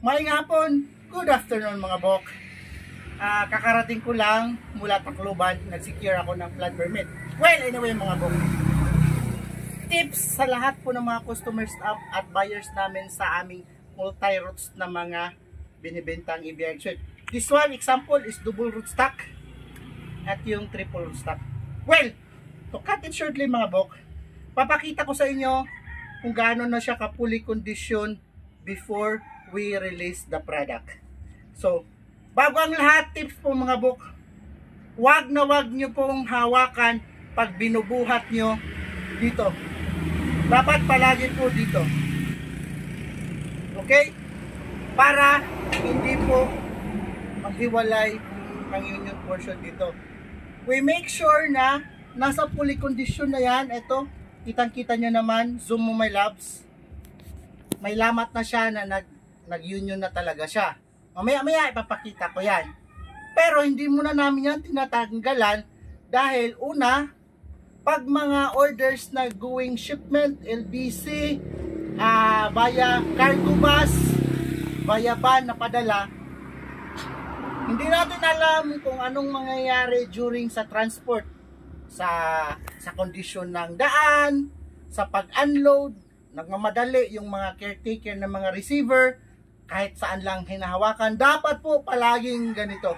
Maayong hapon, good afternoon mga bok. Kakarating ko lang mula Tacloban, nag-secure ako ng flood permit. Well, anyway mga bok, tips sa lahat po ng mga customers at buyers namin sa aming multi-roots na mga binibentang EBR suite. This one example is double rootstock at yung triple rootstock. Well, to cut it shortly mga bok, papakita ko sa inyo kung gaano na siya ka-fully condition before we release the product. So, bago ang lahat, tips po mga bok, wag nyo pong hawakan pag binubuhat nyo dito. Dapat palagi po dito. Okay? Para hindi po maghiwalay ang union portion dito. We make sure na nasa fully condition na yan. Ito, kitang-kita nyo naman, zoom mo my loves. May lamat na siya na nag-union na talaga siya. Mamaya ipapakita ko yan. Pero hindi muna namin yan tinatanggalan dahil una, pag mga orders na going shipment, LBC, via cargo bus, via van na padala, hindi natin alam kung anong mangyayari during sa transport, sa kondisyon ng daan, sa pag-unload, nagmamadali yung mga caretaker ng mga receiver, kahit saan lang hinahawakan, dapat po palaging ganito.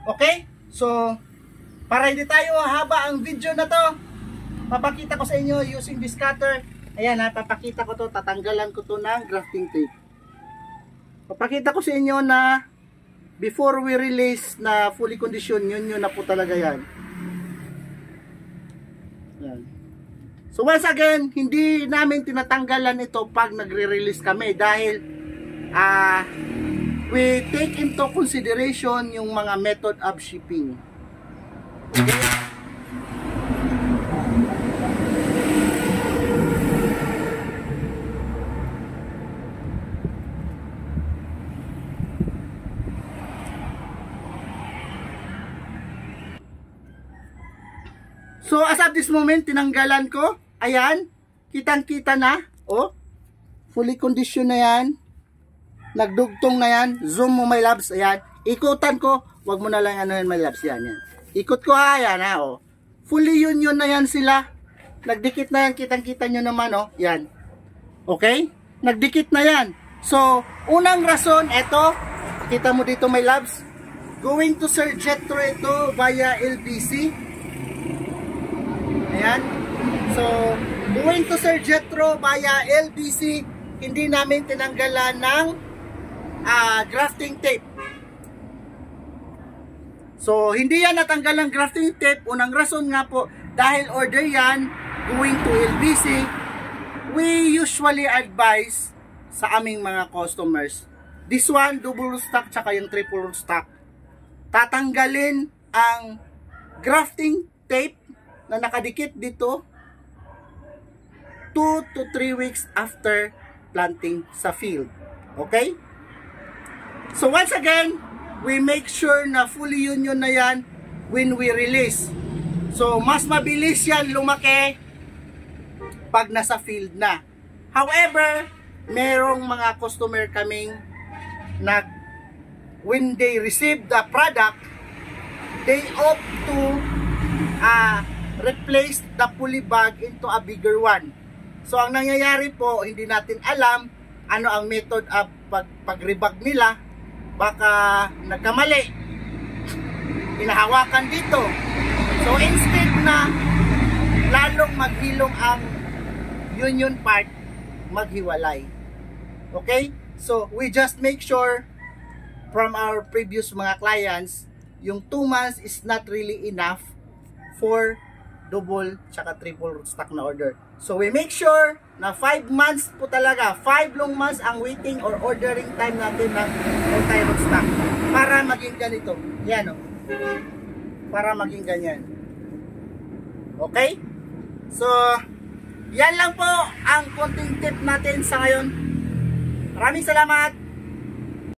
Okay? So, para hindi tayo haba ang video na to, papakita ko sa inyo using this cutter. Ayan ha, papakita ko to, tatanggalan ko to ng grafting tape. Papakita ko sa inyo na before we release na fully condition, yun na po talaga yan. Yan. So once again, hindi namin tinatanggalan ito pag nagre-release kami dahil we take into consideration yung mga method of shipping. Okay? So as of this moment, tinanggalan ko. Ayan, kitang-kita na. Oh, fully condition na yan. Nagdugtong na yan. Zoom mo my loves. Ayan, ikutan ko. Wag mo na lang ano yan my loves. Yan. Ikot ko ha. Ayan ha. Oh. Fully union na yan sila. Nagdikit na yan. Kitang-kita nyo naman. Oh. Yan. Okay? Nagdikit na yan. So, unang rason, eto. Kita mo dito my loves. Going to Sir Jetro ito via LBC. Ayan. So, going to Sir Jetro via LBC, hindi namin tinanggalan ng grafting tape. So, hindi yan natanggal ng grafting tape. Unang rason nga po, dahil order yan, going to LBC, we usually advise sa aming mga customers, this one, double rootstock, tsaka yung triple rootstock, tatanggalin ang grafting tape na nakadikit dito 2 to 3 weeks after planting sa field. Okay? So once again, we make sure na fully union na yan when we release. So mas mabilis yan lumaki pag nasa field na. However, merong mga customer kaming when they receive the product, they opt to replace the pulley bag into a bigger one. So ang nangyayari po, hindi natin alam ano ang method of pag-rebag nila. Baka nagkamali, hinahawakan dito. So instead na lalong maghilong ang union part, maghiwalay. Okay? So we just make sure from our previous mga clients, yung 2 months is not really enough for double tsaka triple rootstock na order. So we make sure na 5 months po talaga, 5 long months ang waiting or ordering time natin ng multi-rootstock para maging ganito. Yan o. Para maging ganyan. Okay? So, yan lang po ang konting tip natin sa ngayon. Maraming salamat!